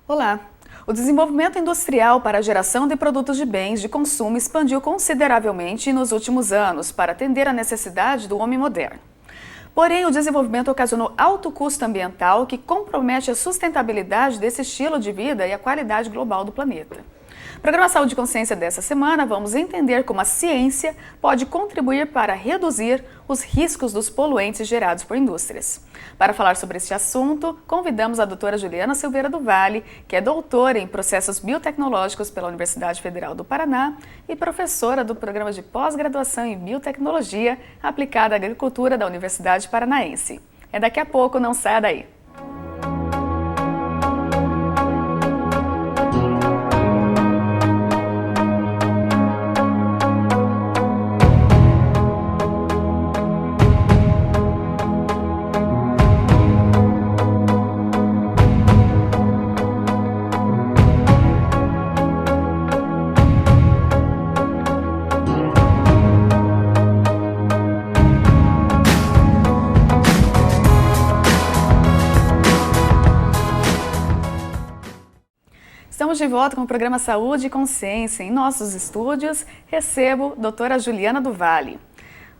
Olá! O desenvolvimento industrial para a geração de produtos de bens de consumo expandiu consideravelmente nos últimos anos para atender à necessidade do homem moderno. Porém, o desenvolvimento ocasionou alto custo ambiental que compromete a sustentabilidade desse estilo de vida e a qualidade global do planeta. No programa Saúde e Consciência dessa semana, vamos entender como a ciência pode contribuir para reduzir os riscos dos poluentes gerados por indústrias. Para falar sobre este assunto, convidamos a doutora Juliana Silveira do Vale, que é doutora em processos biotecnológicos pela Universidade Federal do Paraná e professora do programa de pós-graduação em biotecnologia aplicada à agricultura da Universidade Paranaense. É daqui a pouco, não saia daí! Estamos de volta com o programa Saúde e Consciência. Em nossos estúdios, recebo a doutora Juliana do Vale.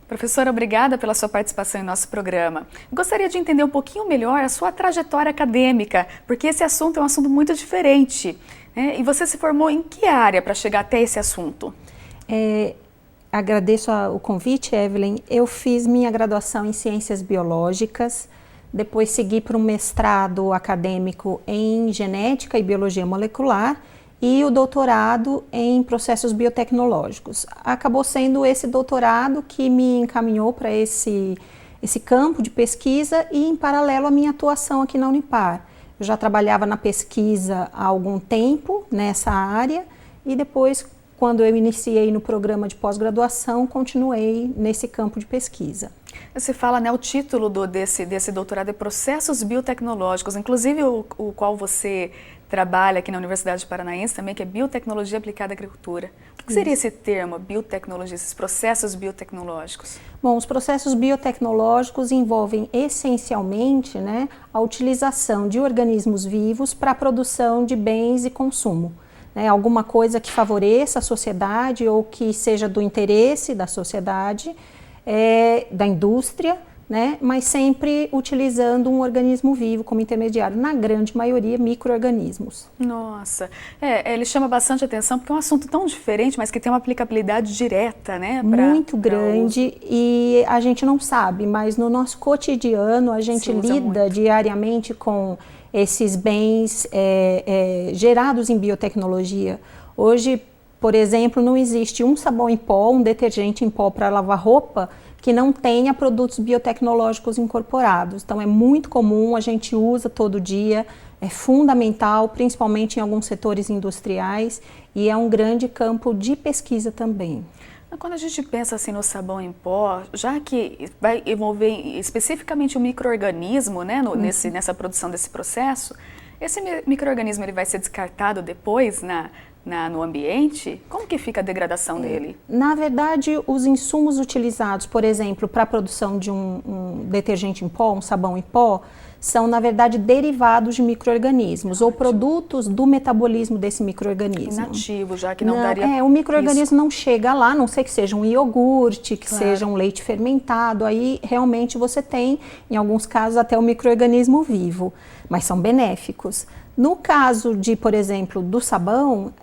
Professora, obrigada pela sua participação em nosso programa. Gostaria de entender um pouquinho melhor a sua trajetória acadêmica, porque esse assunto é um assunto muito diferente, né? E você se formou em que área para chegar até esse assunto? Agradeço o convite, Evelyn. Eu fiz minha graduação em Ciências Biológicas, depois segui para um mestrado acadêmico em Genética e Biologia Molecular e o doutorado em Processos Biotecnológicos. Acabou sendo esse doutorado que me encaminhou para esse campo de pesquisa e em paralelo à minha atuação aqui na Unipar. Eu já trabalhava na pesquisa há algum tempo nessa área e depois, quando eu iniciei no programa de pós-graduação, continuei nesse campo de pesquisa. Você fala, né, o título desse doutorado é Processos Biotecnológicos, inclusive o qual você trabalha aqui na Universidade Paranaense também, que é Biotecnologia Aplicada à Agricultura. O que seria esse termo, biotecnologia, esses processos biotecnológicos? Bom, os processos biotecnológicos envolvem essencialmente, né, a utilização de organismos vivos para a produção de bens e consumo. Alguma coisa que favoreça a sociedade ou que seja do interesse da sociedade, da indústria, né? Mas sempre utilizando um organismo vivo como intermediário, na grande maioria micro-organismos. Nossa, ele chama bastante atenção porque é um assunto tão diferente, mas que tem uma aplicabilidade direta, né? Muito grande e a gente não sabe, mas no nosso cotidiano a gente lida diariamente com esses bens gerados em biotecnologia. Hoje, por exemplo, não existe um sabão em pó, um detergente em pó para lavar roupa que não tenha produtos biotecnológicos incorporados. Então é muito comum, a gente usa todo dia, é fundamental, principalmente em alguns setores industriais e é um grande campo de pesquisa também. Quando a gente pensa assim no sabão em pó, já que vai envolver especificamente o micro-organismo, né, nessa produção desse processo, esse micro-organismo ele vai ser descartado depois no ambiente? Como que fica a degradação dele? Na verdade, os insumos utilizados, por exemplo, para a produção de um detergente em pó, um sabão em pó, são, na verdade, derivados de micro-organismos ou produtos do metabolismo desse micro-organismo. Inativo, já que não daria o micro-organismo não chega lá, a não ser que seja um iogurte, que seja um leite fermentado, aí realmente você tem, em alguns casos, até o micro-organismo vivo, mas são benéficos. No caso de, por exemplo, do sabão,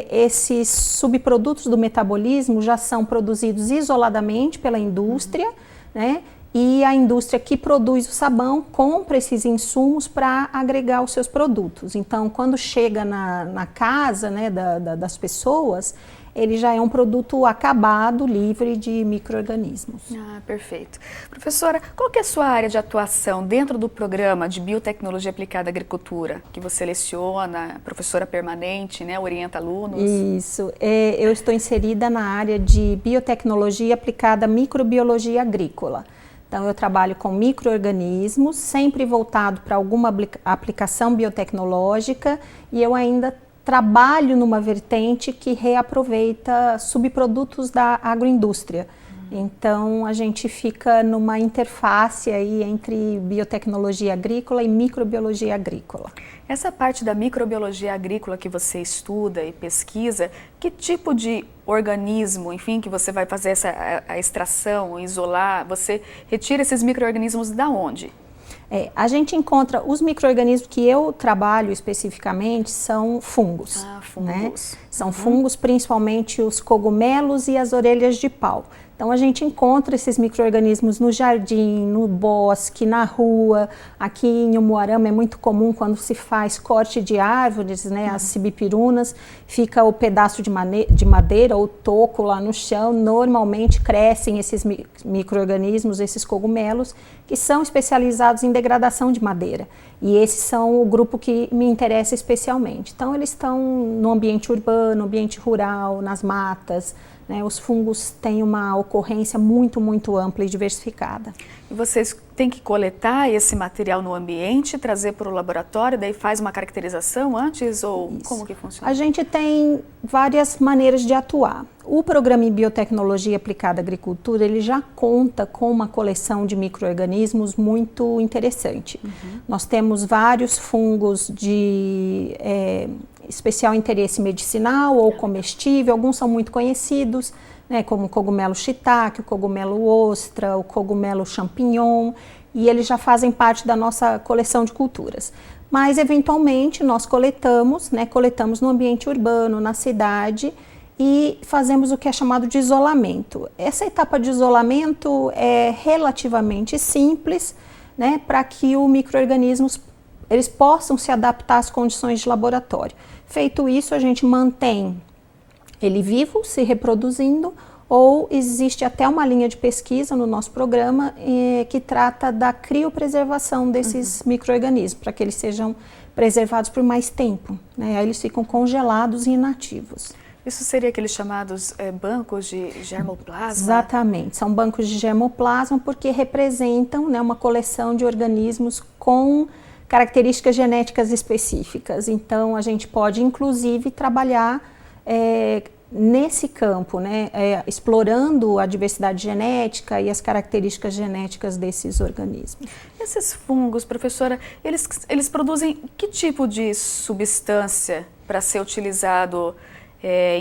esses subprodutos do metabolismo já são produzidos isoladamente pela indústria, né? E a indústria que produz o sabão compra esses insumos para agregar os seus produtos. Então, quando chega na casa, né, das pessoas, ele já é um produto acabado, livre de micro-organismos. Ah, perfeito. Professora, qual que é a sua área de atuação dentro do programa de Biotecnologia Aplicada à Agricultura, que você leciona, professora permanente, né, orienta alunos? Isso, eu estou inserida na área de Biotecnologia Aplicada à Microbiologia Agrícola. Então, eu trabalho com micro-organismos, sempre voltado para alguma aplicação biotecnológica, e eu ainda trabalho numa vertente que reaproveita subprodutos da agroindústria. Então, a gente fica numa interface aí entre biotecnologia agrícola e microbiologia agrícola. Essa parte da microbiologia agrícola que você estuda e pesquisa, que tipo de organismo, enfim, que você vai fazer a extração, isolar, você retira esses micro-organismos da onde? A gente encontra os micro-organismos que eu trabalho especificamente são fungos. Fungos. Né? São fungos, principalmente os cogumelos e as orelhas de pau. Então a gente encontra esses micro-organismos no jardim, no bosque, na rua. Aqui em Umuarama é muito comum quando se faz corte de árvores, né, as cibipirunas, fica o pedaço de madeira ou toco lá no chão. Normalmente crescem esses micro-organismos, esses cogumelos, que são especializados em degradação de madeira. E esses são o grupo que me interessa especialmente. Então eles estão no ambiente urbano, ambiente rural, nas matas. Os fungos têm uma ocorrência muito ampla e diversificada. E vocês têm que coletar esse material no ambiente, trazer para o laboratório, daí faz uma caracterização antes ou Isso. Como que funciona? A gente tem várias maneiras de atuar. O programa em Biotecnologia Aplicada à Agricultura, ele já conta com uma coleção de micro-organismos muito interessante. Nós temos vários fungos de especial interesse medicinal ou comestível, alguns são muito conhecidos, né, como o cogumelo shiitake, o cogumelo ostra, o cogumelo champignon, e eles já fazem parte da nossa coleção de culturas. Mas, eventualmente, nós coletamos no ambiente urbano, na cidade, e fazemos o que é chamado de isolamento. Essa etapa de isolamento é relativamente simples, né, para que os micro-organismos eles possam se adaptar às condições de laboratório. Feito isso, a gente mantém ele vivo, se reproduzindo, ou existe até uma linha de pesquisa no nosso programa que trata da criopreservação desses micro-organismos, para que eles sejam preservados por mais tempo, né? Aí eles ficam congelados e inativos. Isso seria aqueles chamados bancos de germoplasma? Exatamente, são bancos de germoplasma porque representam, né, uma coleção de organismos com características genéticas específicas. Então, a gente pode, inclusive, trabalhar nesse campo, né, explorando a diversidade genética e as características genéticas desses organismos. Esses fungos, professora, eles produzem que tipo de substância para ser utilizado?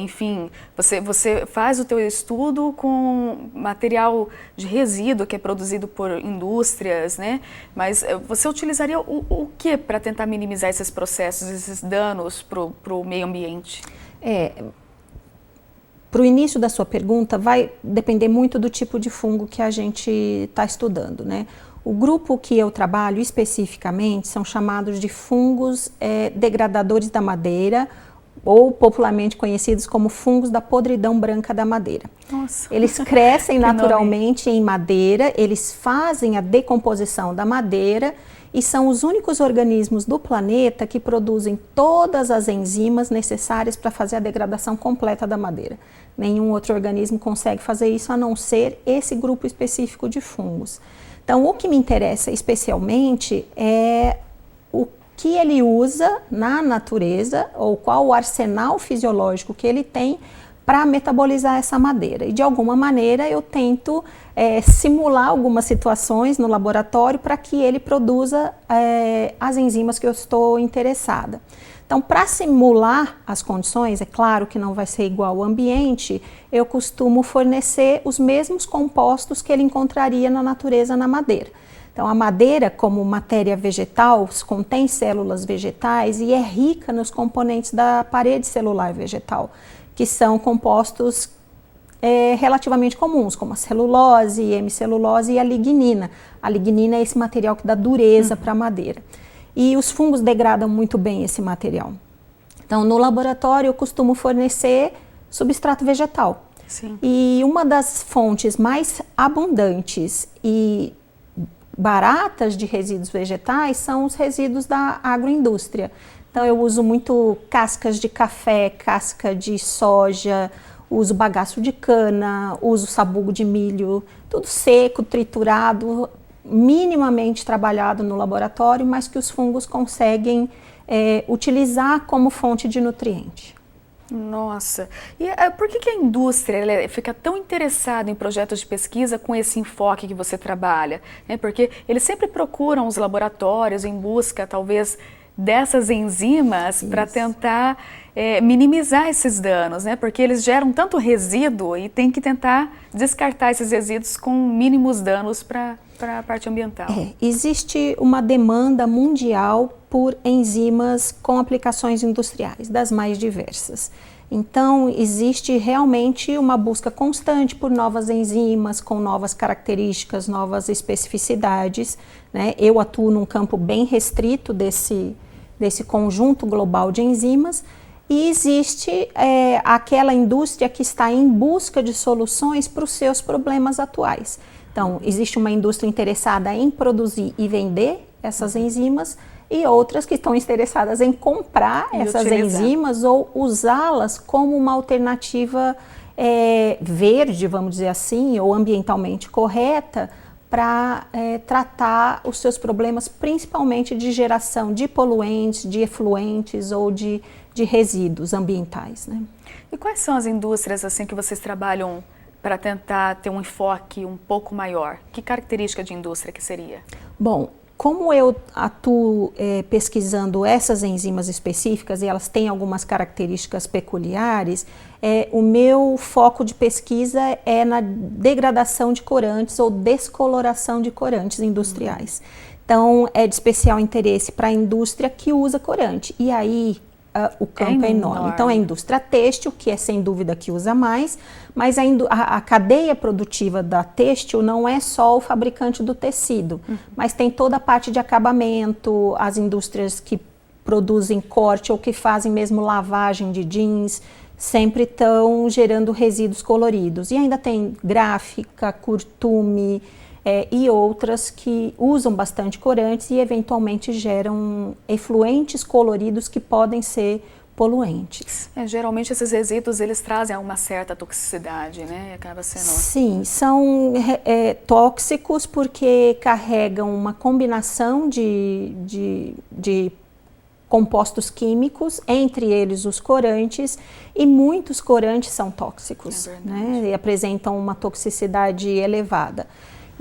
Enfim, você faz o teu estudo com material de resíduo que é produzido por indústrias, né? Mas você utilizaria o que para tentar minimizar esses processos, esses danos para o meio ambiente? Para o início da sua pergunta, vai depender muito do tipo de fungo que a gente está estudando, né? O grupo que eu trabalho especificamente são chamados de fungos degradadores da madeira, ou popularmente conhecidos como fungos da podridão branca da madeira. Nossa. Eles crescem naturalmente em madeira, eles fazem a decomposição da madeira e são os únicos organismos do planeta que produzem todas as enzimas necessárias para fazer a degradação completa da madeira. Nenhum outro organismo consegue fazer isso a não ser esse grupo específico de fungos. Então, o que me interessa especialmente é o que ele usa na natureza, ou qual o arsenal fisiológico que ele tem para metabolizar essa madeira. E de alguma maneira eu tento simular algumas situações no laboratório para que ele produza as enzimas que eu estou interessada. Então, para simular as condições, é claro que não vai ser igual ao ambiente, eu costumo fornecer os mesmos compostos que ele encontraria na natureza na madeira. Então, a madeira, como matéria vegetal, contém células vegetais e é rica nos componentes da parede celular vegetal, que são compostos relativamente comuns, como a celulose, hemicelulose e a lignina. A lignina é esse material que dá dureza para a madeira. E os fungos degradam muito bem esse material. Então, no laboratório, eu costumo fornecer substrato vegetal. Sim. E uma das fontes mais abundantes e baratas de resíduos vegetais são os resíduos da agroindústria. Então eu uso muito cascas de café, casca de soja, uso bagaço de cana, uso sabugo de milho, tudo seco, triturado, minimamente trabalhado no laboratório, mas que os fungos conseguem utilizar como fonte de nutriente. Nossa, e por que a indústria ela fica tão interessada em projetos de pesquisa com esse enfoque que você trabalha? Porque eles sempre procuram os laboratórios em busca, talvez, dessas enzimas para tentar minimizar esses danos, porque eles geram tanto resíduo e tem que tentar descartar esses resíduos com mínimos danos para a parte ambiental. Existe uma demanda mundial por enzimas com aplicações industriais, das mais diversas. Então, existe realmente uma busca constante por novas enzimas, com novas características, novas especificidades, né? Eu atuo num campo bem restrito desse conjunto global de enzimas, e existe aquela indústria que está em busca de soluções para os seus problemas atuais. Então, existe uma indústria interessada em produzir e vender essas enzimas, e outras que estão interessadas em comprar essas enzimas ou usá-las como uma alternativa verde, vamos dizer assim, ou ambientalmente correta, para tratar os seus problemas, principalmente de geração de poluentes, de efluentes ou de resíduos ambientais, né? E quais são as indústrias assim que vocês trabalham para tentar ter um enfoque um pouco maior? Que característica de indústria que seria? Bom, como eu atuo pesquisando essas enzimas específicas e elas têm algumas características peculiares, o meu foco de pesquisa é na degradação de corantes ou descoloração de corantes industriais. Então, é de especial interesse para a indústria que usa corante. E aí, o campo é enorme. Então, a indústria têxtil, que é sem dúvida que usa mais, mas a cadeia produtiva da têxtil não é só o fabricante do tecido, mas tem toda a parte de acabamento, as indústrias que produzem corte ou que fazem mesmo lavagem de jeans, sempre estão gerando resíduos coloridos. E ainda tem gráfica, curtume, e outras que usam bastante corantes e eventualmente geram efluentes coloridos que podem ser poluentes. Geralmente esses resíduos eles trazem uma certa toxicidade, né? Acaba sendo... Sim, são tóxicos porque carregam uma combinação de compostos químicos, entre eles os corantes, e muitos corantes são tóxicos, né? E apresentam uma toxicidade elevada.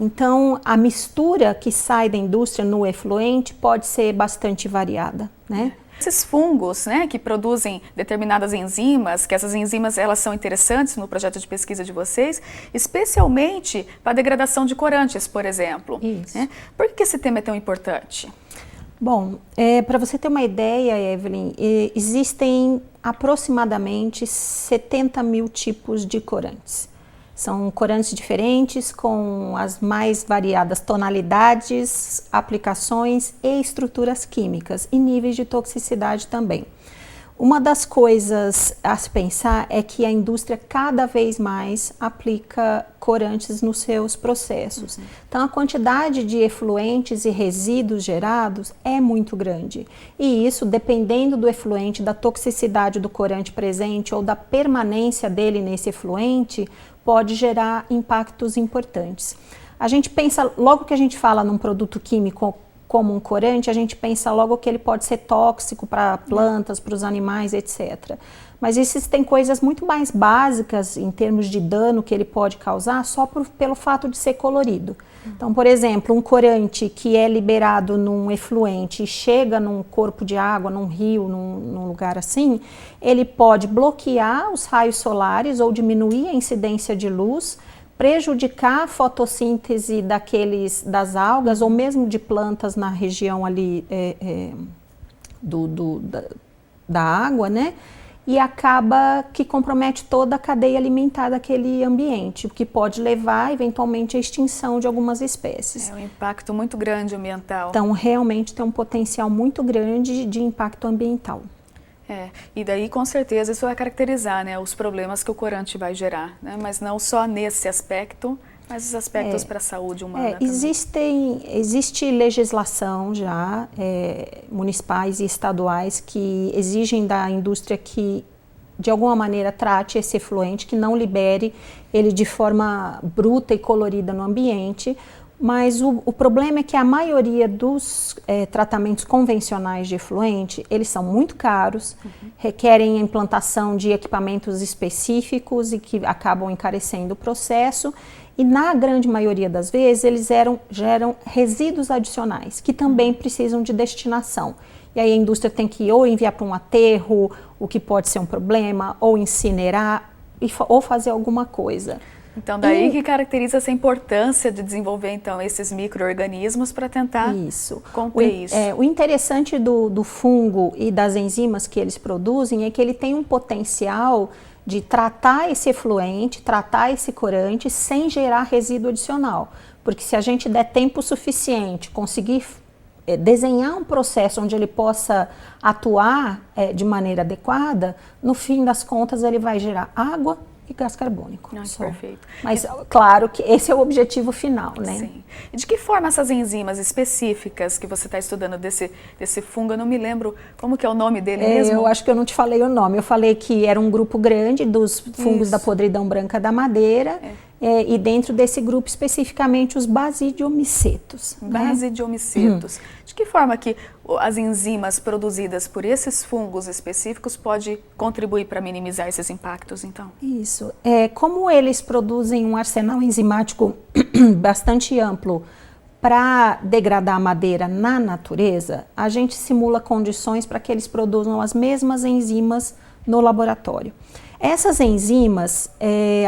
Então, a mistura que sai da indústria no efluente pode ser bastante variada, né? Esses fungos, né, que produzem determinadas enzimas, que essas enzimas elas são interessantes no projeto de pesquisa de vocês, especialmente para a degradação de corantes, por exemplo. Isso. Né? Por que esse tema é tão importante? Bom, para você ter uma ideia, Evelyn, existem aproximadamente 70 mil tipos de corantes. São corantes diferentes, com as mais variadas tonalidades, aplicações e estruturas químicas e níveis de toxicidade também. Uma das coisas a se pensar é que a indústria cada vez mais aplica corantes nos seus processos. Então, a quantidade de efluentes e resíduos gerados é muito grande. E isso, dependendo do efluente, da toxicidade do corante presente ou da permanência dele nesse efluente, pode gerar impactos importantes. A gente pensa, logo que a gente fala num produto químico como um corante, a gente pensa logo que ele pode ser tóxico para plantas, para os animais, etc. Mas existem coisas muito mais básicas em termos de dano que ele pode causar só pelo fato de ser colorido. Então, por exemplo, um corante que é liberado num efluente e chega num corpo de água, num rio, num lugar assim, ele pode bloquear os raios solares ou diminuir a incidência de luz, prejudicar a fotossíntese das algas ou mesmo de plantas na região ali da água, né? E acaba que compromete toda a cadeia alimentar daquele ambiente, o que pode levar eventualmente à extinção de algumas espécies. É um impacto muito grande ambiental. Então, realmente tem um potencial muito grande de impacto ambiental. E daí com certeza isso vai caracterizar, né, os problemas que o corante vai gerar, né, mas não só nesse aspecto, mas os aspectos para a saúde humana também. Existe legislação já, municipais e estaduais, que exigem da indústria que de alguma maneira trate esse efluente, que não libere ele de forma bruta e colorida no ambiente, Mas o problema é que a maioria dos tratamentos convencionais de efluente, eles são muito caros, requerem a implantação de equipamentos específicos e que acabam encarecendo o processo. E na grande maioria das vezes, eles geram resíduos adicionais, que também precisam de destinação. E aí a indústria tem que ou enviar para um aterro, o que pode ser um problema, ou incinerar, ou fazer alguma coisa. Então, daí que caracteriza essa importância de desenvolver, então, esses micro-organismos para tentar conter isso. O interessante do fungo e das enzimas que eles produzem é que ele tem um potencial de tratar esse efluente, tratar esse corante, sem gerar resíduo adicional. Porque se a gente der tempo suficiente, conseguir desenhar um processo onde ele possa atuar de maneira adequada, no fim das contas ele vai gerar água e gás carbônico. Perfeito. Mas claro que esse é o objetivo final, né? Sim. E de que forma essas enzimas específicas que você está estudando desse fungo, eu não me lembro como que é o nome dele mesmo? Eu acho que eu não te falei o nome. Eu falei que era um grupo grande dos fungos da podridão branca da madeira. E dentro desse grupo especificamente os basidiomicetos. Basidiomicetos. De que forma que as enzimas produzidas por esses fungos específicos pode contribuir para minimizar esses impactos, então? Isso. Como eles produzem um arsenal enzimático bastante amplo para degradar a madeira na natureza, a gente simula condições para que eles produzam as mesmas enzimas no laboratório. Essas enzimas,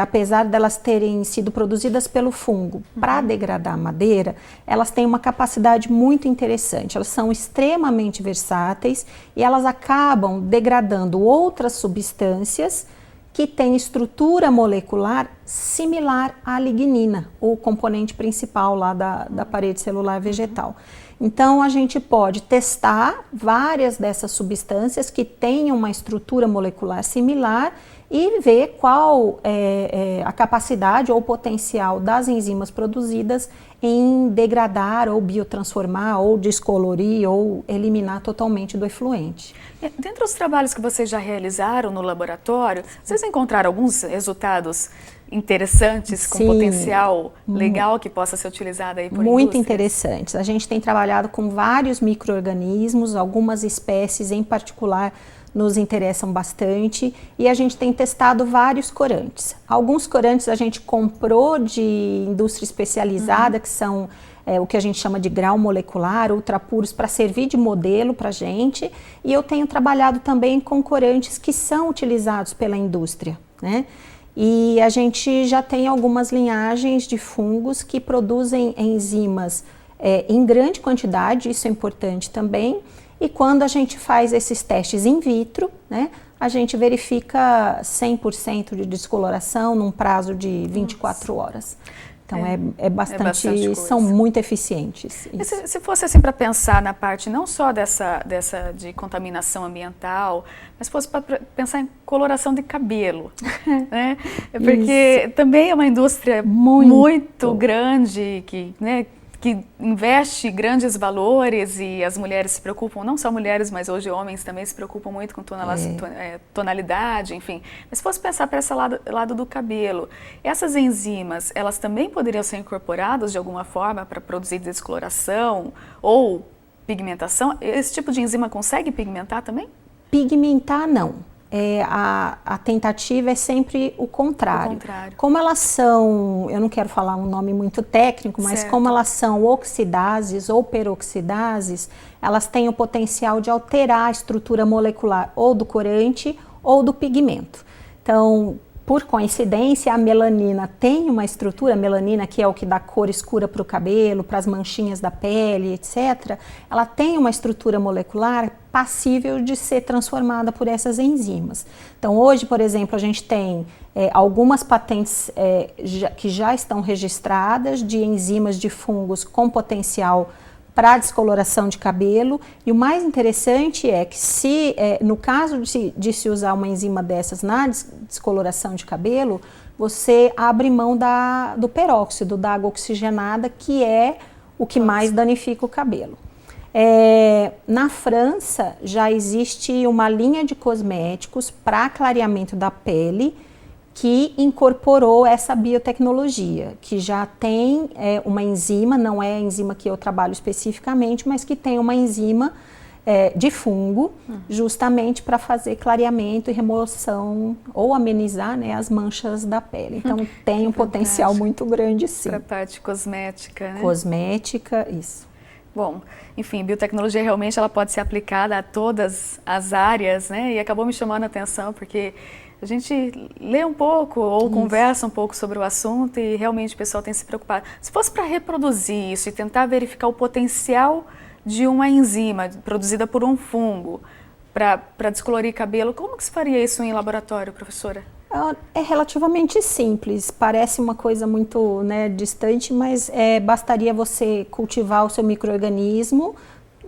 apesar delas terem sido produzidas pelo fungo para degradar a madeira, elas têm uma capacidade muito interessante. Elas são extremamente versáteis e elas acabam degradando outras substâncias que têm estrutura molecular similar à lignina, o componente principal lá da parede celular vegetal. Então, a gente pode testar várias dessas substâncias que tenham uma estrutura molecular similar e ver qual é a capacidade ou o potencial das enzimas produzidas em degradar ou biotransformar ou descolorir ou eliminar totalmente do efluente. Dentre dos trabalhos que vocês já realizaram no laboratório, vocês encontraram alguns resultados interessantes, com potencial legal que possa ser utilizado aí por Muito interessantes. A gente tem trabalhado com vários micro-organismos, algumas espécies em particular nos interessam bastante e a gente tem testado vários corantes. Alguns corantes a gente comprou de indústria especializada, que são o que a gente chama de grau molecular, ultrapuros, para servir de modelo para a gente. E eu tenho trabalhado também com corantes que são utilizados pela indústria, né? E a gente já tem algumas linhagens de fungos que produzem enzimas em grande quantidade, isso é importante também. E quando a gente faz esses testes in vitro, né, a gente verifica 100% de descoloração num prazo de 24 horas. Então é bastante são muito eficientes. Se fosse assim para pensar na parte não só dessa de contaminação ambiental, mas fosse para pensar em coloração de cabelo, né? Porque também é uma indústria muito grande que, né, que investe grandes valores e as mulheres se preocupam, não só mulheres, mas hoje homens também se preocupam muito com tonalidade, enfim. Mas se fosse pensar para esse lado do cabelo, essas enzimas, elas também poderiam ser incorporadas de alguma forma para produzir descoloração ou pigmentação? Esse tipo de enzima consegue pigmentar também? Pigmentar, não. A tentativa é sempre o contrário. Como elas são, eu não quero falar um nome muito técnico, mas como elas são oxidases ou peroxidases, elas têm o potencial de alterar a estrutura molecular ou do corante ou do pigmento. Então, por coincidência, a melanina tem uma estrutura, a melanina que é o que dá cor escura para o cabelo, para as manchinhas da pele, etc. Ela tem uma estrutura molecular passível de ser transformada por essas enzimas. Então hoje, por exemplo, a gente tem algumas patentes que já estão registradas de enzimas de fungos com potencial para descoloração de cabelo, e o mais interessante é que no caso de se usar uma enzima dessas na descoloração de cabelo, você abre mão do peróxido, da água oxigenada, que é o que mais danifica o cabelo. Na França já existe uma linha de cosméticos para clareamento da pele que incorporou essa biotecnologia, que já tem uma enzima, não é a enzima que eu trabalho especificamente, mas que tem uma enzima de fungo, justamente para fazer clareamento e remoção ou amenizar, né, as manchas da pele. Então tem um potencial muito grande, sim. Para a parte cosmética, né? Cosmética, isso. Bom, enfim, biotecnologia realmente ela pode ser aplicada a todas as áreas, né? E acabou me chamando a atenção porque a gente lê um pouco ou conversa um pouco sobre o assunto e realmente o pessoal tem se preocupado. Se fosse para reproduzir isso e tentar verificar o potencial de uma enzima produzida por um fungo para descolorir cabelo, como que se faria isso em laboratório, professora? É relativamente simples, parece uma coisa muito, né, distante, mas bastaria você cultivar o seu micro-organismo,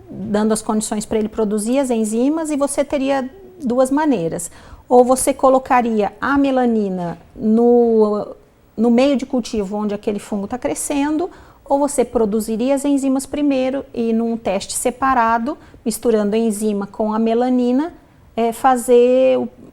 dando as condições para ele produzir as enzimas, e você teria duas maneiras. Ou você colocaria a melanina no meio de cultivo onde aquele fungo está crescendo, ou você produziria as enzimas primeiro e num teste separado, misturando a enzima com a melanina,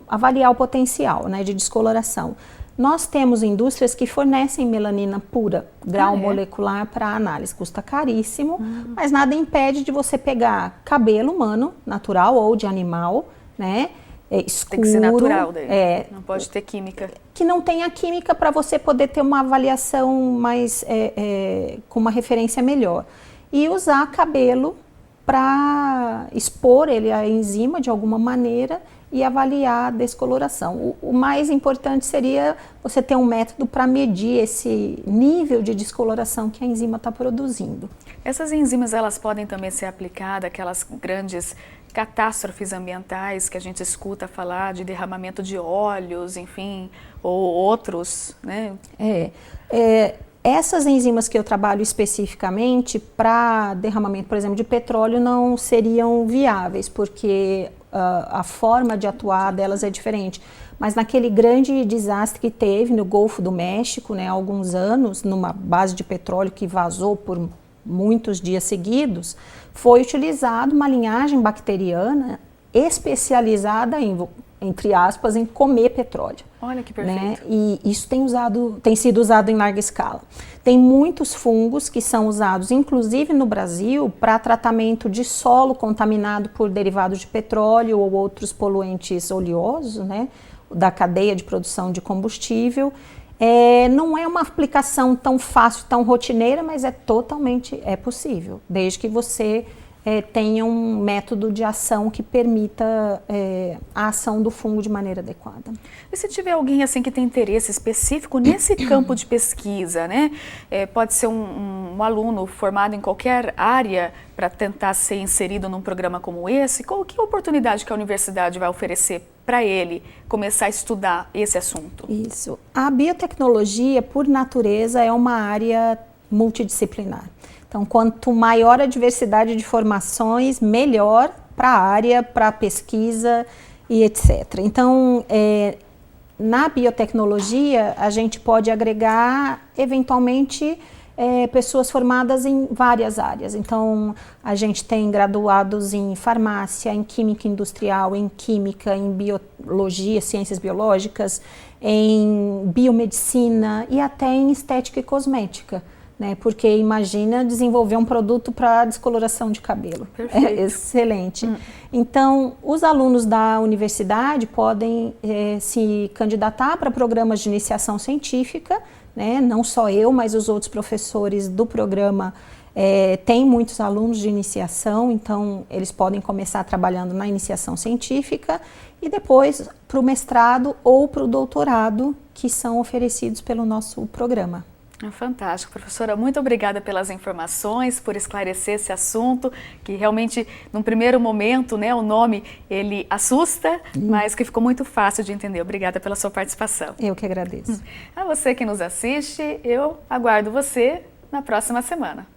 avaliar o potencial, né, de descoloração. Nós temos indústrias que fornecem melanina pura, grau molecular para análise, custa caríssimo, mas nada impede de você pegar cabelo humano, natural ou de animal, né, escuro. Tem que ser natural daí, não pode ter química. Que não tenha química para você poder ter uma avaliação mais, com uma referência melhor. E usar cabelo para expor ele à enzima de alguma maneira e avaliar a descoloração. O mais importante seria você ter um método para medir esse nível de descoloração que a enzima está produzindo. Essas enzimas, elas podem também ser aplicadas àquelas grandes catástrofes ambientais que a gente escuta falar de derramamento de óleos, enfim, ou outros, né? Essas enzimas que eu trabalho especificamente para derramamento, por exemplo, de petróleo não seriam viáveis, porque a forma de atuar delas é diferente. Mas naquele grande desastre que teve no Golfo do México, né, há alguns anos, numa base de petróleo que vazou por muitos dias seguidos, foi utilizada uma linhagem bacteriana especializada entre aspas, em comer petróleo. Olha que perfeito. Né? E isso tem sido usado em larga escala. Tem muitos fungos que são usados, inclusive no Brasil, para tratamento de solo contaminado por derivados de petróleo ou outros poluentes oleosos, né, da cadeia de produção de combustível. Não é uma aplicação tão fácil, tão rotineira, mas totalmente possível, desde que você tenha um método de ação que permita a ação do fungo de maneira adequada. E se tiver alguém assim que tem interesse específico nesse campo de pesquisa, né? Pode ser um aluno formado em qualquer área para tentar ser inserido num programa como esse, que oportunidade que a universidade vai oferecer para ele começar a estudar esse assunto? Isso. A biotecnologia, por natureza, é uma área multidisciplinar. Então, quanto maior a diversidade de formações, melhor para a área, para a pesquisa e etc. Então, na biotecnologia, a gente pode agregar, eventualmente, pessoas formadas em várias áreas. Então, a gente tem graduados em farmácia, em química industrial, em química, em biologia, ciências biológicas, em biomedicina e até em estética e cosmética. Né? Porque imagina desenvolver um produto para descoloração de cabelo. Perfeito. Excelente. Então, os alunos da universidade podem se candidatar para programas de iniciação científica, né? Não só eu, mas os outros professores do programa têm muitos alunos de iniciação, então eles podem começar trabalhando na iniciação científica e depois para o mestrado ou para o doutorado, que são oferecidos pelo nosso programa. Fantástico, professora. Muito obrigada pelas informações, por esclarecer esse assunto, que realmente, num primeiro momento, né, o nome, ele assusta, mas que ficou muito fácil de entender. Obrigada pela sua participação. Eu que agradeço. A você que nos assiste, eu aguardo você na próxima semana.